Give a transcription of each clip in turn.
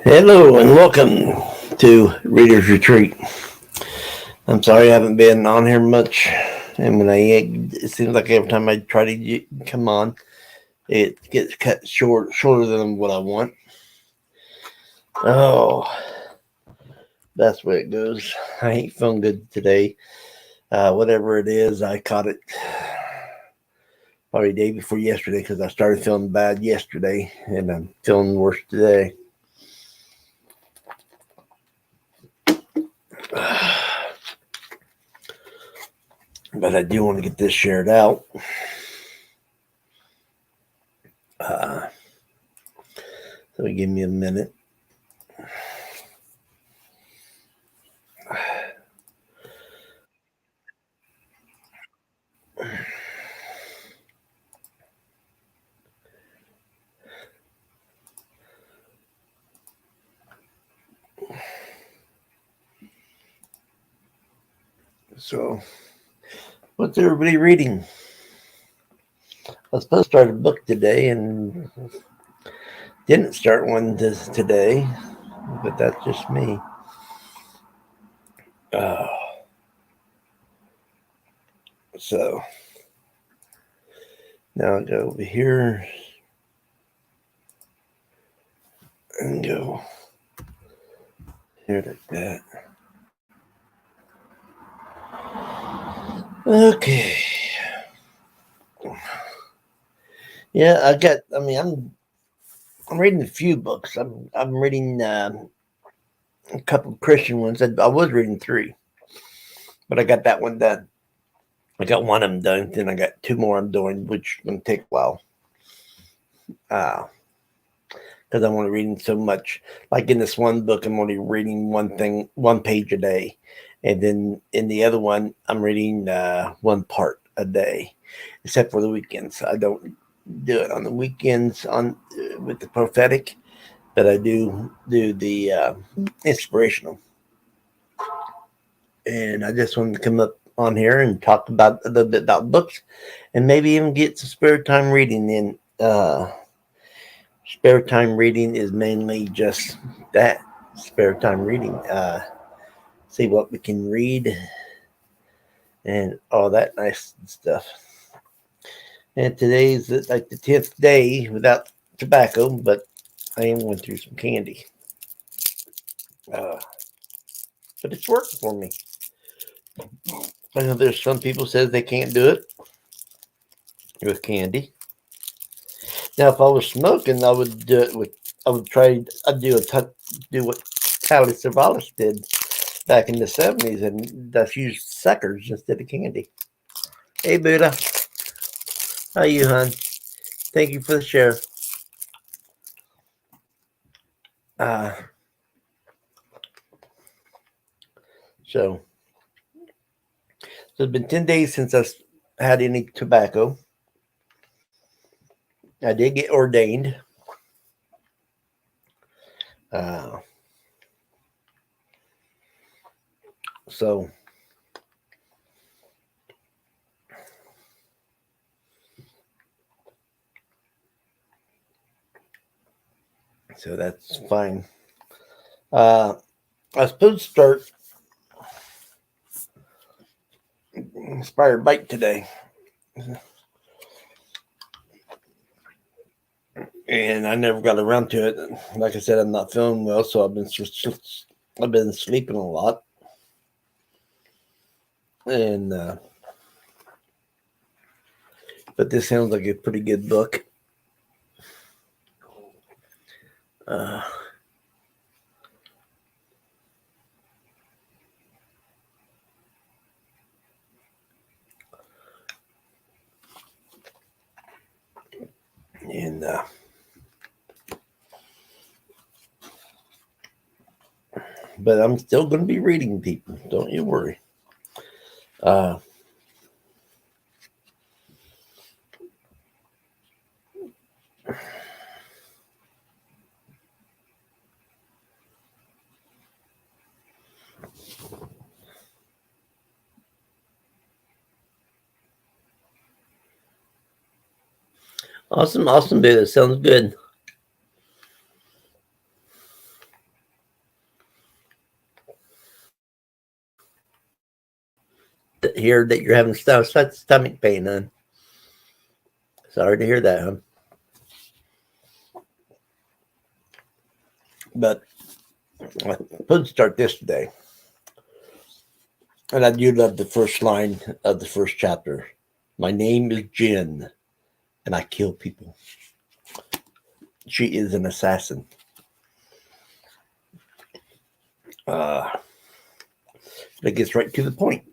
Hello and welcome to Reader's Retreat. I'm sorry I haven't been on here much, and it seems like every time I try to come on, it gets cut shorter than what I want. Oh, that's where it goes. I ain't feeling good today. Whatever it is, I caught it probably day before yesterday because I started feeling bad yesterday, and I'm feeling worse today. But I do want to get this shared out. Uh, so give me a minute. So, what's everybody reading? I was supposed to start a book today and didn't start one today, but that's just me. Uh, so, now I'll go over here and go here like that. Okay. Yeah, I'm reading a few books. I'm reading a couple of Christian ones. I was reading three, but I got that one done. I got one of them done. Then I got two more I'm doing, which is going to take a while. Uh, because I'm only reading so much. Like in this one book, I'm only reading one page a day, and then in the other one, I'm reading one part a day, except for the weekends. I don't do it on the weekends on with the prophetic, but I do the inspirational. And I just wanted to come up on here and talk about a little bit about books, and maybe even get some spare time reading in. Spare time reading is mainly just that, spare time reading. See what we can read and all that nice stuff. And today's like the 10th day without tobacco, but I am going through some candy. Uh, but it's working for me. I know there's some people says they can't do it with candy. Now, if I was smoking, I would do it with. I would try. I'd do what Callie Savalas did back in the 70s, and that's use suckers instead of candy. Hey, Buddha. How you, hon? Thank you for the share. Uh, so, so it's been 10 days since I had any tobacco. I did get ordained. Uh, so, so that's fine. I was supposed to start Inspired Bike today. And I never got around to it. Like I said, I'm not feeling well, so I've been sleeping a lot, and but this sounds like a pretty good book. Uh, and but I'm still going to be reading people. Don't you worry. Uh, awesome, awesome, bit. It sounds good. hear that you're having stomach pain, hon. Sorry to hear that, hon. But I'm supposed to start this today. And I do love the first line of the first chapter. My name is Jen, and I kill people. She is an assassin. That gets right to the point.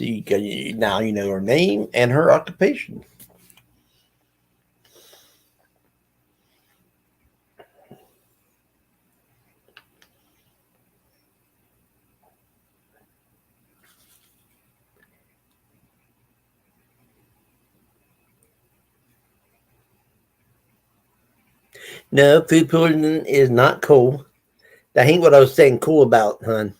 Now you know her name and her occupation. No, food poisoning is not cool. That ain't what I was saying cool about, hon.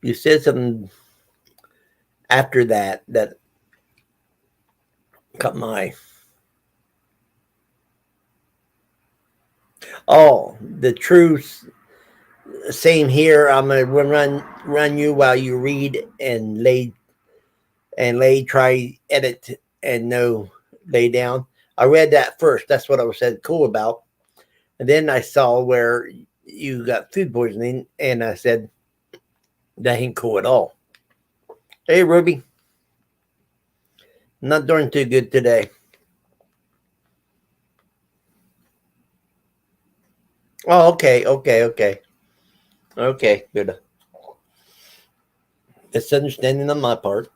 You said something after that caught my eye. Oh, the truth. Same here. I'm gonna run you while you read and lay try edit and no lay down. I read that first. That's what I was said cool about. And then I saw where you got food poisoning, and I said that ain't cool at all. Hey, Ruby, not doing too good today. Oh, okay, good. It's understanding on my part.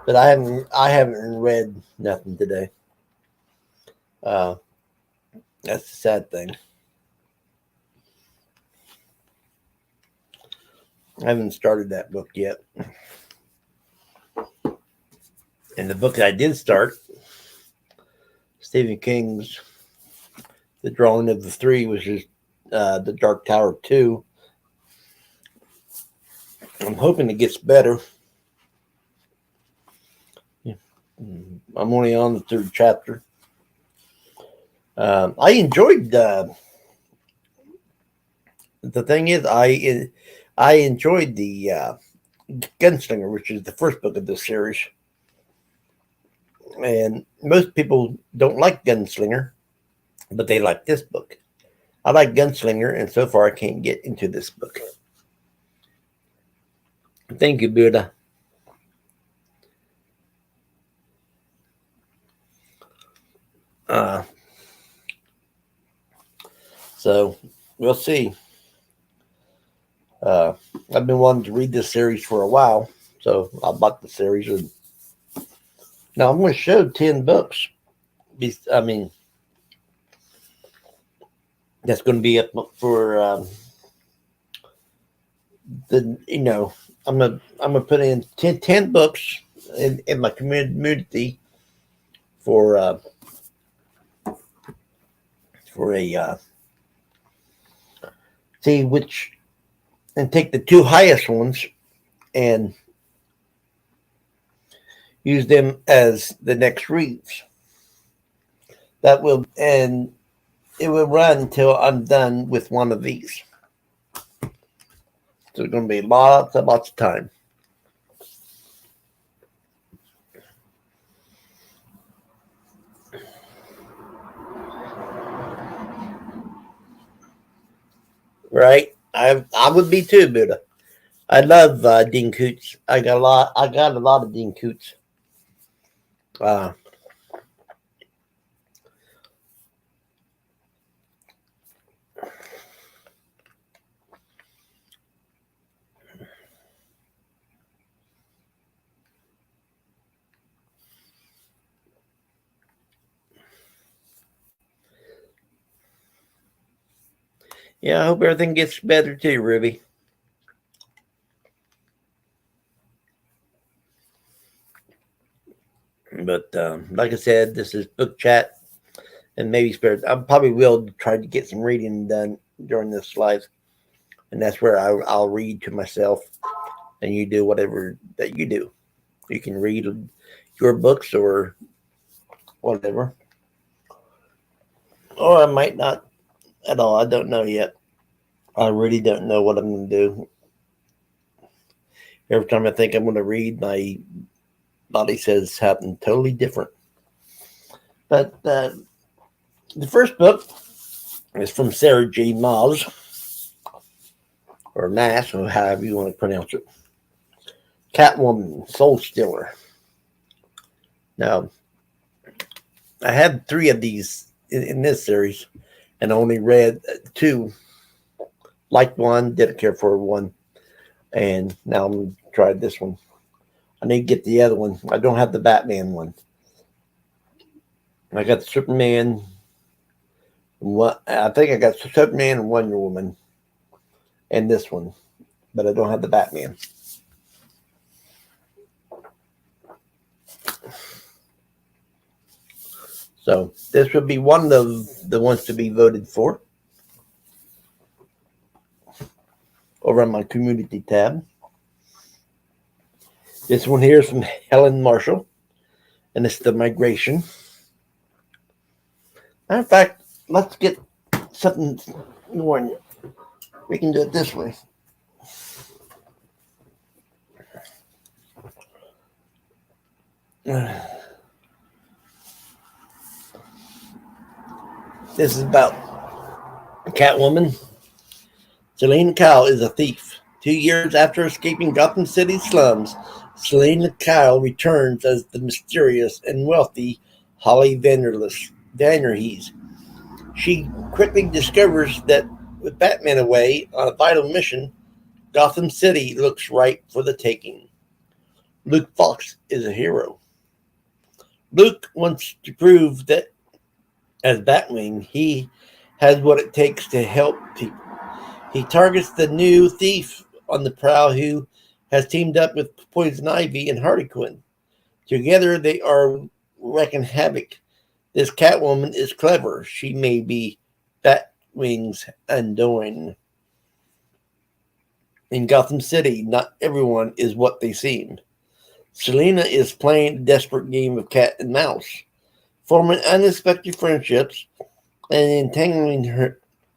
But I haven't read nothing today. That's the sad thing. I haven't started that book yet. And the book that I did start, Stephen King's The Drawing of the Three, which is The Dark Tower 2. I'm hoping it gets better. I'm only on the third chapter. I enjoyed the thing is I enjoyed the Gunslinger, which is the first book of this series. And most people don't like Gunslinger, but they like this book. I like Gunslinger, and so far I can't get into this book. Thank you, Buddha. So we'll see. I've been wanting to read this series for a while, so I bought the series. And now I'm going to show 10 books. I mean, that's going to be up for I'm gonna put in 10 books in my community for a see which, and take the two highest ones and use them as the next reads. That will, and it will run until I'm done with one of these. So it's going to be lots of time. Right? I would be too, Buddha. I love Dean Koontz. I got a lot of Dean Koontz. Yeah, I hope everything gets better too, Ruby. But like I said, this is book chat and maybe spare. I probably will try to get some reading done during this live, and that's where I'll read to myself, and you do whatever that you do. You can read your books or whatever. Or I might not at all. I don't know yet. I really don't know what I'm going to do. Every time I think I'm going to read, my body says something totally different. But the first book is from Sarah J. Maas, or Mass, or however you want to pronounce it. Catwoman, Soul Stealer. Now, I had 3 of these in this series, and only read 2. Liked one, didn't care for one, and now I'm going to try this one. I need to get the other one. I don't have the Batman one. I got the Superman. I think I got Superman and Wonder Woman, and this one, but I don't have the Batman. So this would be one of the ones to be voted for over on my community tab. This one here is from Helen Marshall, and it's The Migration. Matter of fact, let's get something more. We can do it this way. This is about Catwoman. Selena Kyle is a thief. 2 years after escaping Gotham City slums, Selena Kyle returns as the mysterious and wealthy Holly Vanderhees. She quickly discovers that with Batman away on a vital mission, Gotham City looks ripe for the taking. Luke Fox is a hero. Luke wants to prove that as Batwing, he has what it takes to help people. He targets the new thief on the prowl who has teamed up with Poison Ivy and Harley Quinn. Together they are wreaking havoc. This Catwoman is clever. She may be Batwing's undoing. In Gotham City, not everyone is what they seem. Selena is playing a desperate game of cat and mouse, forming unexpected friendships and entangling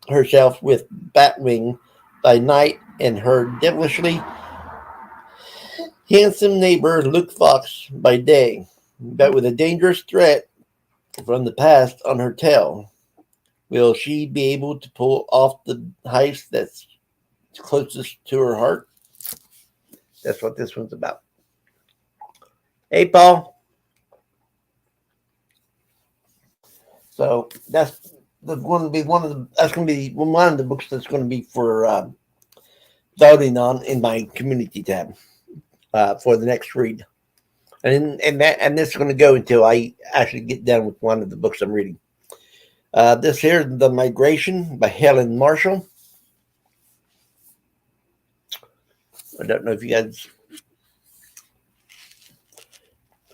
herself with Batwing by night and her devilishly handsome neighbor Luke Fox by day, but with a dangerous threat from the past on her tail. Will she be able to pull off the heist that's closest to her heart? That's what this one's about. Hey, Paul. So that's going to be one of the books that's going to be for voting on in my community tab for the next read, and this is going to go until I actually get done with one of the books I'm reading. This here, The Migration by Helen Marshall. I don't know if you guys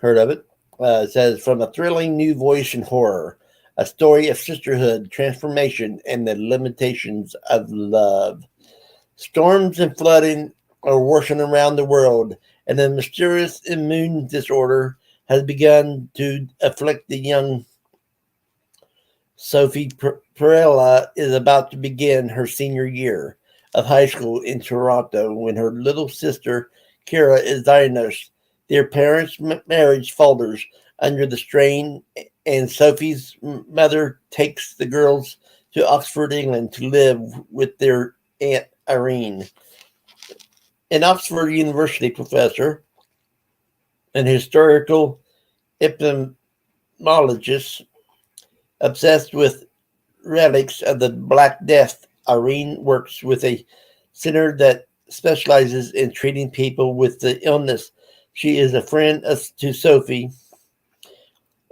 heard of it. It says, from a thrilling new voice in horror, a story of sisterhood, transformation, and the limitations of love. Storms and flooding are washing around the world, and a mysterious immune disorder has begun to afflict the young Sophie Perella is about to begin her senior year of high school in Toronto when her little sister, Kira, is diagnosed. Their parents' marriage falters under the strain, and Sophie's mother takes the girls to Oxford, England to live with their Aunt Irene. An Oxford University professor, an historical etymologist obsessed with relics of the Black Death, Irene works with a center that specializes in treating people with the illness. She is a friend to Sophie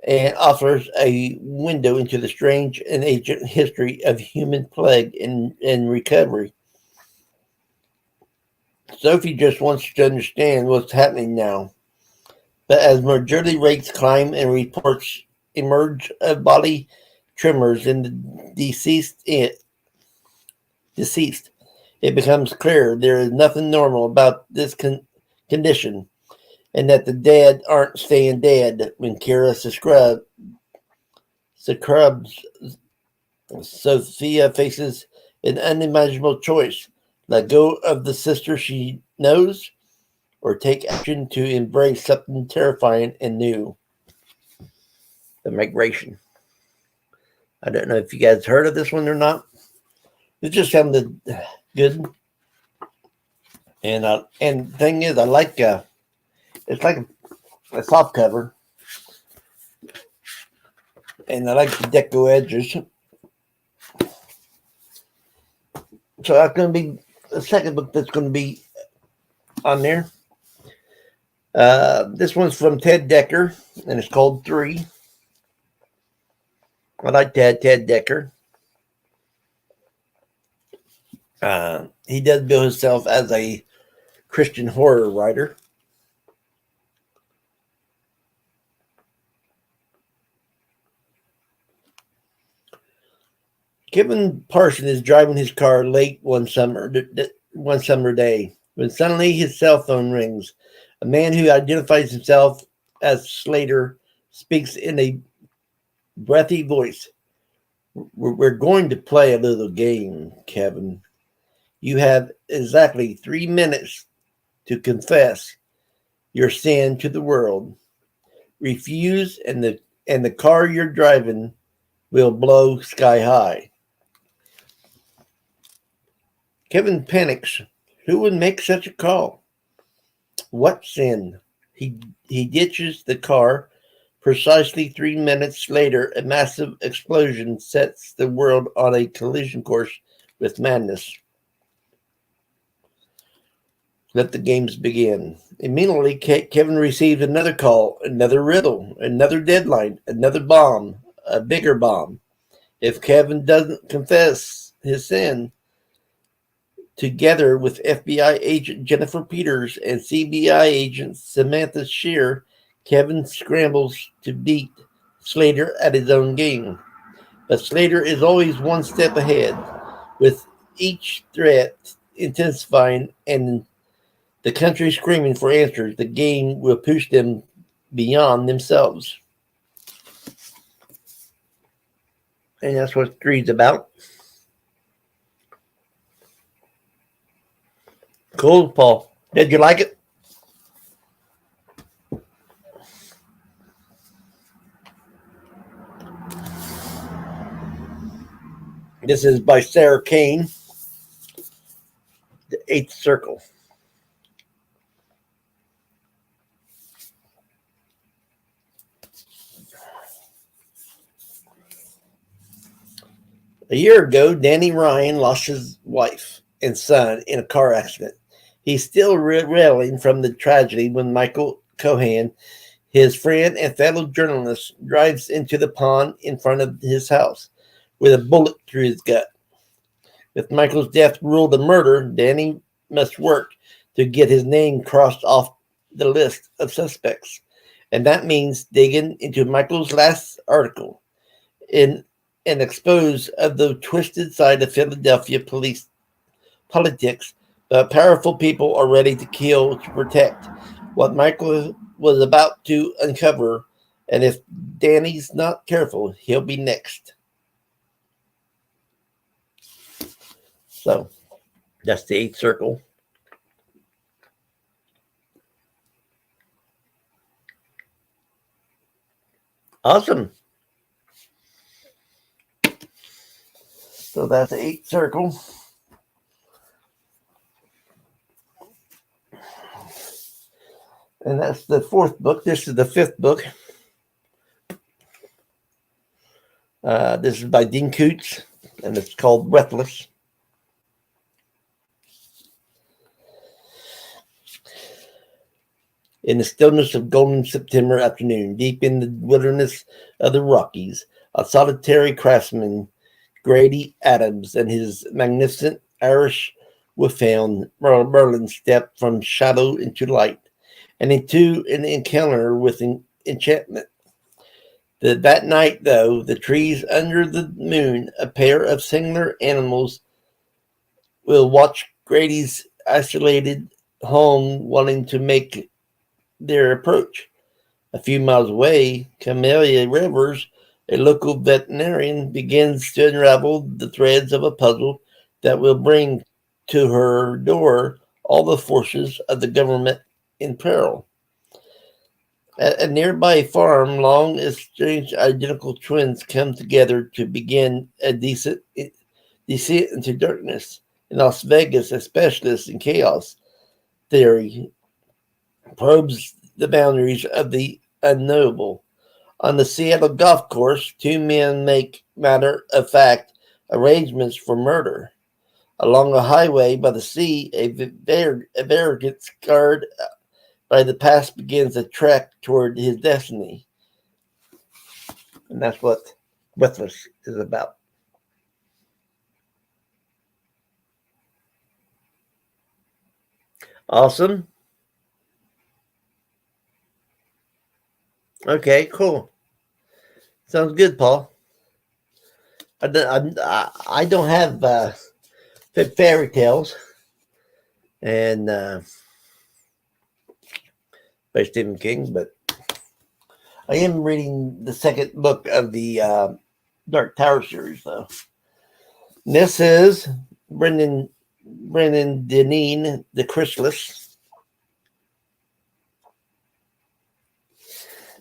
and offers a window into the strange and ancient history of human plague and recovery. Sophie just wants to understand what's happening now. But as mortality rates climb and reports emerge of body tremors in the deceased, it becomes clear there is nothing normal about this condition. and that the dead aren't staying dead when Kira succumbs. Sophia faces an unimaginable choice: let go of the sister she knows, or take action to embrace something terrifying and new. The migration. I don't know if you guys heard of this one or not. It just sounded good, and thing is, I like it's like a soft cover, and I like the deco edges. So that's going to be the second book that's going to be on there. This one's from Ted Decker, and it's called 3. I like Ted Decker. He does bill himself as a Christian horror writer. Kevin Parson is driving his car late one summer day when suddenly his cell phone rings. A man who identifies himself as Slater speaks in a breathy voice. We're going to play a little game, Kevin. You have exactly 3 minutes to confess your sin to the world. Refuse, and the car you're driving will blow sky high. Kevin panics. Who would make such a call? What sin? He ditches the car. Precisely 3 minutes later, a massive explosion sets the world on a collision course with madness. Let the games begin. Immediately, Kevin receives another call, another riddle, another deadline, another bomb, a bigger bomb. If Kevin doesn't confess his sin, together with FBI agent Jennifer Peters and CBI agent Samantha Shear, Kevin scrambles to beat Slater at his own game. But Slater is always one step ahead, with each threat intensifying and the country screaming for answers. The game will push them beyond themselves. And that's what 3's about. Cool, Paul. Did you like it? This is by Sarah Kane, The Eighth Circle. A year ago, Danny Ryan lost his wife and son in a car accident. He's still reeling from the tragedy when Michael Cohen, his friend and fellow journalist, drives into the pond in front of his house with a bullet through his gut. With Michael's death ruled a murder, Danny must work to get his name crossed off the list of suspects. And that means digging into Michael's last article in an expose of the twisted side of Philadelphia police politics. But powerful people are ready to kill to protect what Michael was about to uncover. And if Danny's not careful, he'll be next. So that's The Eighth Circle. Awesome. So that's The Eighth Circle. And that's the 4th book. This is the 5th book. This is by Dean Koontz, and it's called Breathless. In the stillness of golden September afternoon, deep in the wilderness of the Rockies, a solitary craftsman, Grady Adams, and his magnificent Irish wolfhound, Merlin, stepped from shadow into light and into an encounter with enchantment. That night, though, the trees under the moon, a pair of singular animals, will watch Grady's isolated home, wanting to make their approach. A few miles away, Camellia Rivers, a local veterinarian, begins to unravel the threads of a puzzle that will bring to her door all the forces of the government in peril. At a nearby farm, long estranged identical twins come together to begin a descent into darkness. In Las Vegas, a specialist in chaos theory probes the boundaries of the unknowable. On the Seattle golf course, two men make matter of fact arrangements for murder. Along a highway by the sea, a vagrant scarred by the past begins a trek toward his destiny. And that's what Breathless is about. Awesome. Okay, cool. Sounds good, Paul. I don't have fairy tales and by Stephen King, but I am reading the second book of the Dark Tower series, though. And this is Brendan Deneen, The Chrysalis,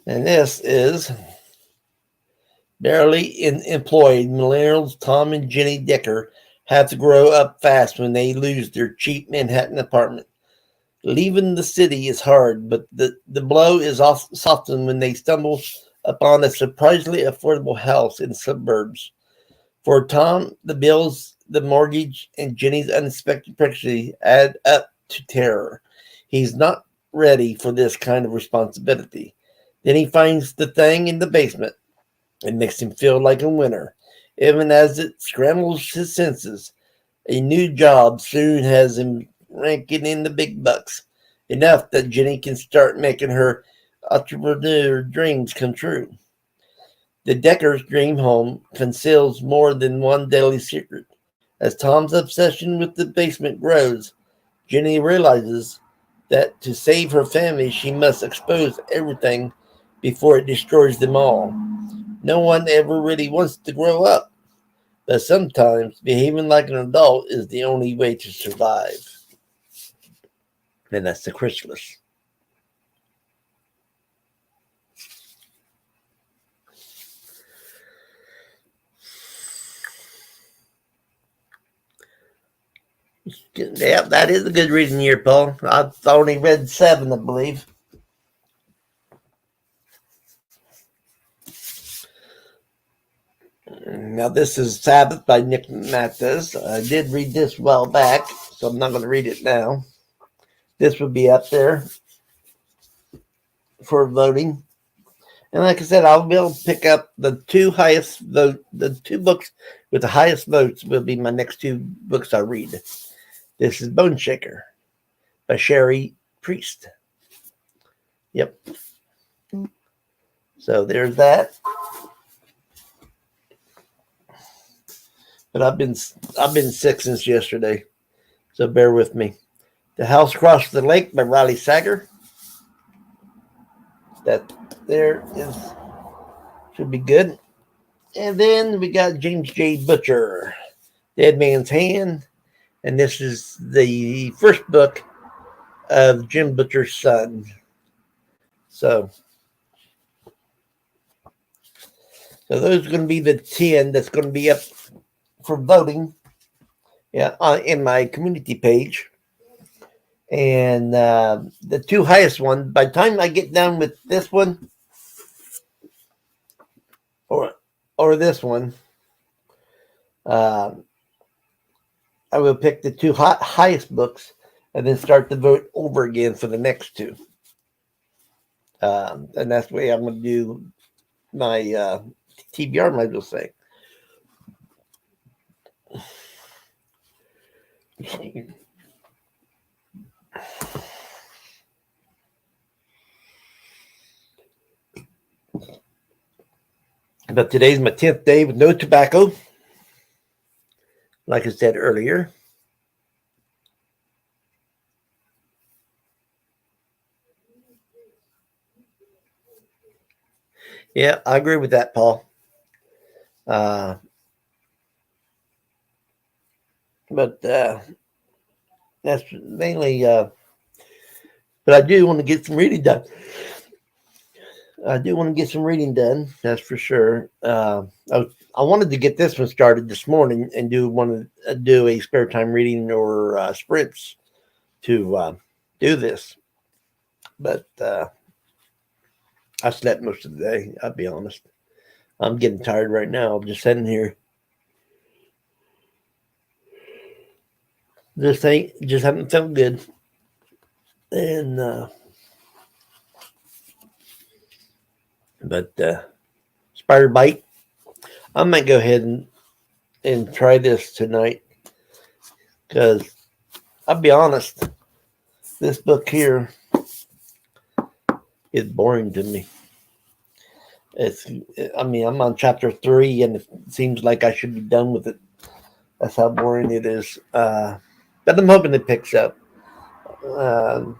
and this is barely employed millennials Tom and Jenny Decker have to grow up fast when they lose their cheap Manhattan apartment. Leaving the city is hard, but the blow is softened when they stumble upon a surprisingly affordable house in the suburbs. For Tom, the bills, the mortgage, and Jenny's unexpected pregnancy add up to terror. He's not ready for this kind of responsibility. Then he finds the thing in the basement. It makes him feel like a winner. Even as it scrambles his senses, a new job soon has him ranking in the big bucks, enough that Jenny can start making her entrepreneur dreams come true. The Deckers' dream home conceals more than one deadly secret. As Tom's obsession with the basement grows, Jenny realizes that to save her family, she must expose everything before it destroys them all. No one ever really wants to grow up, but sometimes behaving like an adult is the only way to survive. And that's the chrysalis. Yeah, that is a good reading year, Paul. I've only read 7, I believe. Now, this is Sabbath by Nick Mattes. I did read this a while back, so I'm not going to read it now. This would be up there for voting. And like I said, I'll be able to pick up the two highest vote. The two books with the highest votes will be my next two books I read. This is Bone Shaker by Sherry Priest. Yep. So there's that. But I've been sick since yesterday, so bear with me. The House Across the Lake by Riley Sager. That there is should be good. And then we got James J. Butcher, Dead Man's Hand, and this is the first book of Jim Butcher's son. So those are going to be the 10 that's going to be up for voting. Yeah, in my community page. And the two highest ones, by the time I get done with this one or this one, I will pick the two highest books and then start the vote over again for the next two. And that's the way I'm going to do my TBR, might as well say. But today's my 10th day with no tobacco. Like I said earlier. Yeah, I agree with that, Paul. Uh, but that's mainly. But I do want to get some reading done. I do want to get some reading done. That's for sure. I wanted to get this one started this morning and do a spare time reading or sprints to do this, but I slept most of the day. I'll be honest. I'm getting tired right now. I'm just sitting here. Just haven't felt good. And but spider bite. I might go ahead and try this tonight because I'll be honest. This book here is boring to me. It's. I mean, I'm on chapter 3, and it seems like I should be done with it. That's how boring it is. But I'm hoping it picks up. Um,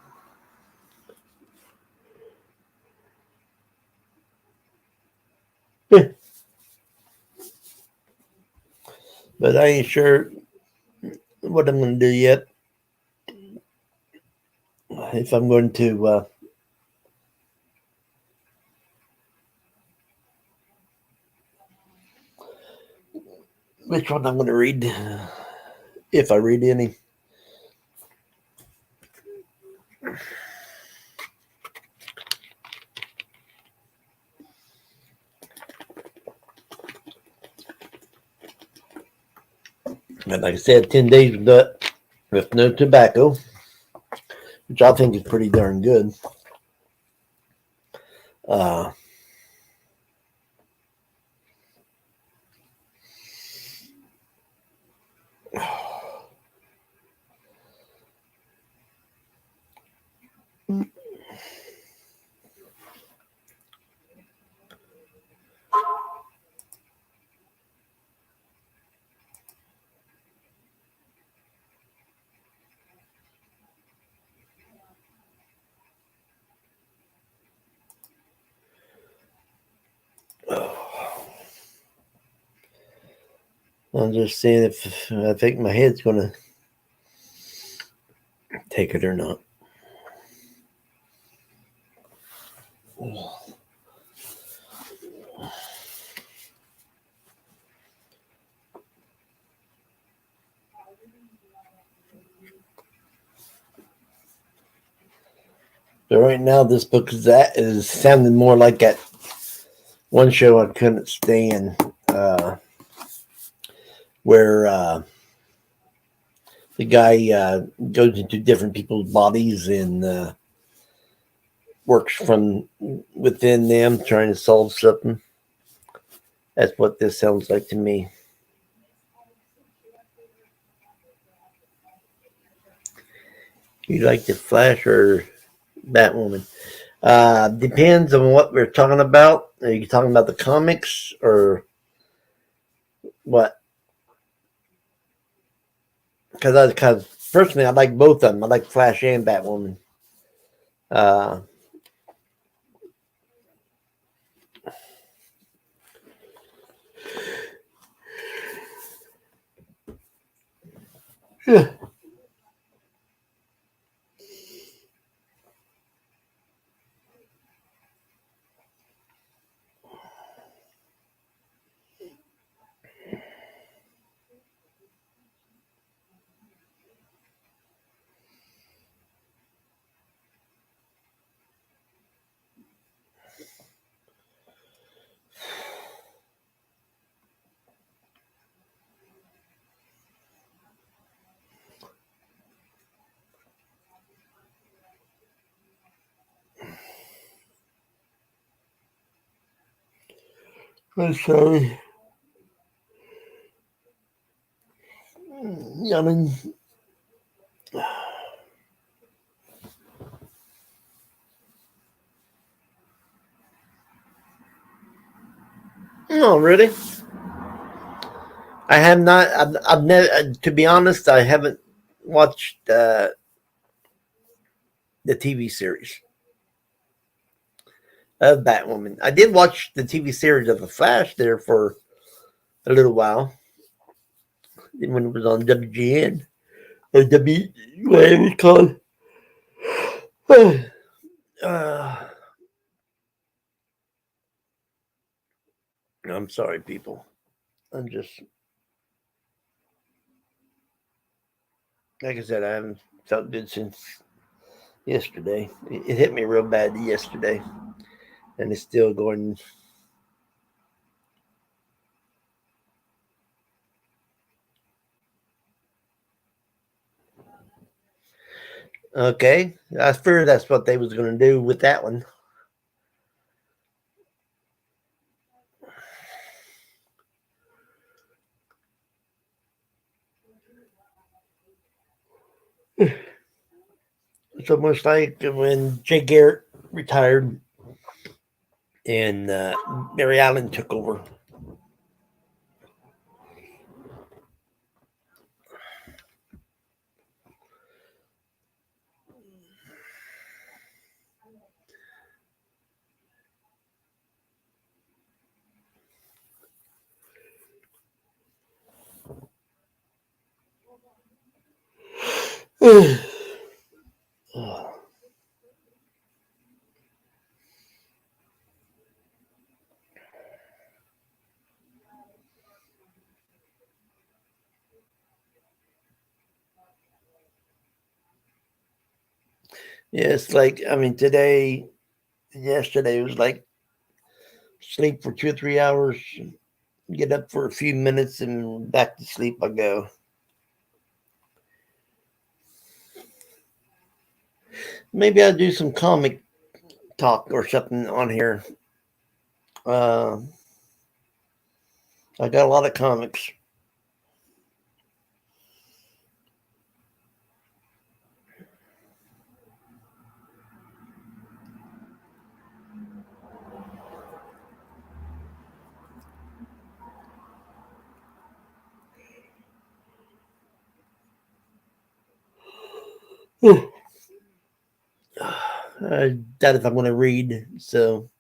but I ain't sure what I'm going to do yet. If I'm going to, which one I'm going to read, if I read any. And like I said, 10 days with no tobacco, which I think is pretty darn good. Uh, I'm just seeing if I think my head's going to take it or not. So right now, this book is sounding more like that one show I couldn't stand, where the guy goes into different people's bodies and works from within them, trying to solve something. That's what this sounds like to me. You like the Flash or Batwoman? Depends on what we're talking about. Are you talking about the comics or what? Because personally, I like both of them. I like Flash and Batwoman. Uh, yeah. I'm sorry. I mean, no, really. I have not. I've never. To be honest, I haven't watched the TV series. of Batwoman. I did watch the TV series of The Flash there for a little while when it was on WGN or whatever it's called. uh, I'm sorry, people. I'm just, like I said, I haven't felt good since yesterday. It hit me real bad yesterday, and it's still going. Okay, I figured that's what they was going to do with that one. It's almost like when Jay Garrett retired and Barry Allen took over. Yeah, it's like, I mean, yesterday was like sleep for 2 or 3 hours, get up for a few minutes, and back to sleep I go. Maybe I'll do some comic talk or something on here. Uh, I got a lot of comics. I doubt if I'm going to read, so.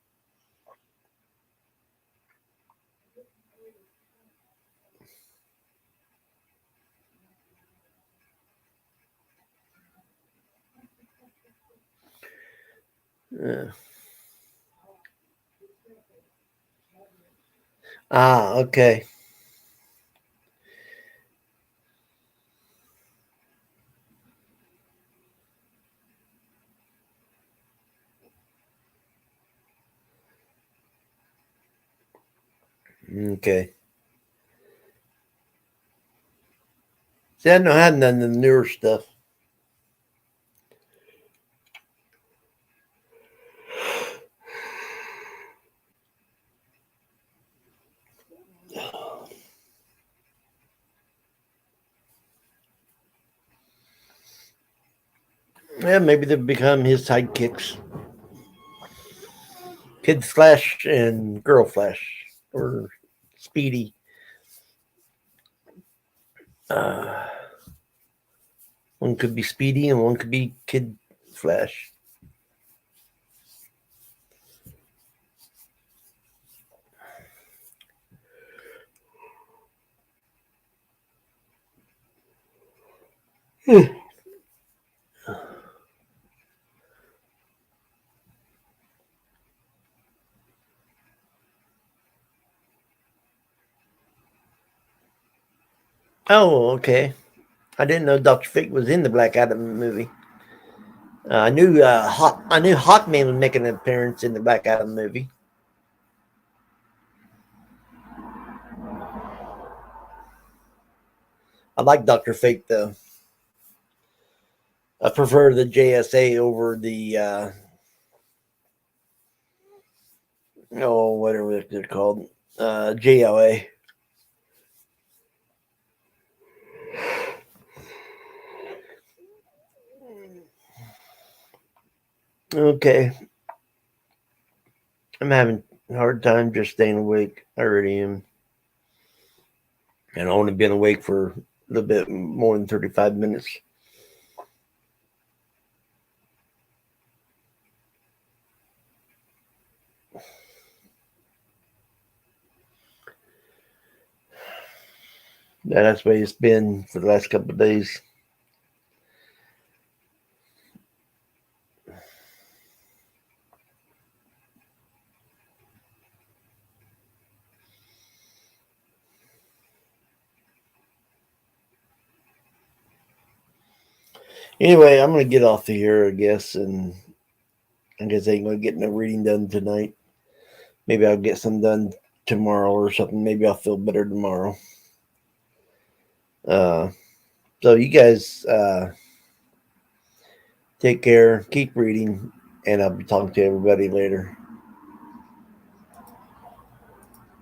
Uh, okay. Okay. See, I don't have none of the newer stuff. Yeah, maybe they'll become his sidekicks. Kid Flash and Girl Flash. Or Speedy. Uh, one could be Speedy and one could be Kid Flash. Oh, okay. I didn't know Dr. Fate was in the Black Adam movie. I knew Hawkman was making an appearance in the Black Adam movie. I like Dr. Fate though. I prefer the JSA over the whatever they're called, JLA. Okay, I'm having a hard time just staying awake. I already am, and I've only been awake for a little bit more than 35 minutes. That's the way it's been for the last couple of days. Anyway, I'm gonna get off of here, I guess, and I guess I ain't gonna get no reading done tonight. Maybe I'll get some done tomorrow or something. Maybe I'll feel better tomorrow. Uh, so you guys take care, keep reading, and I'll be talking to everybody later.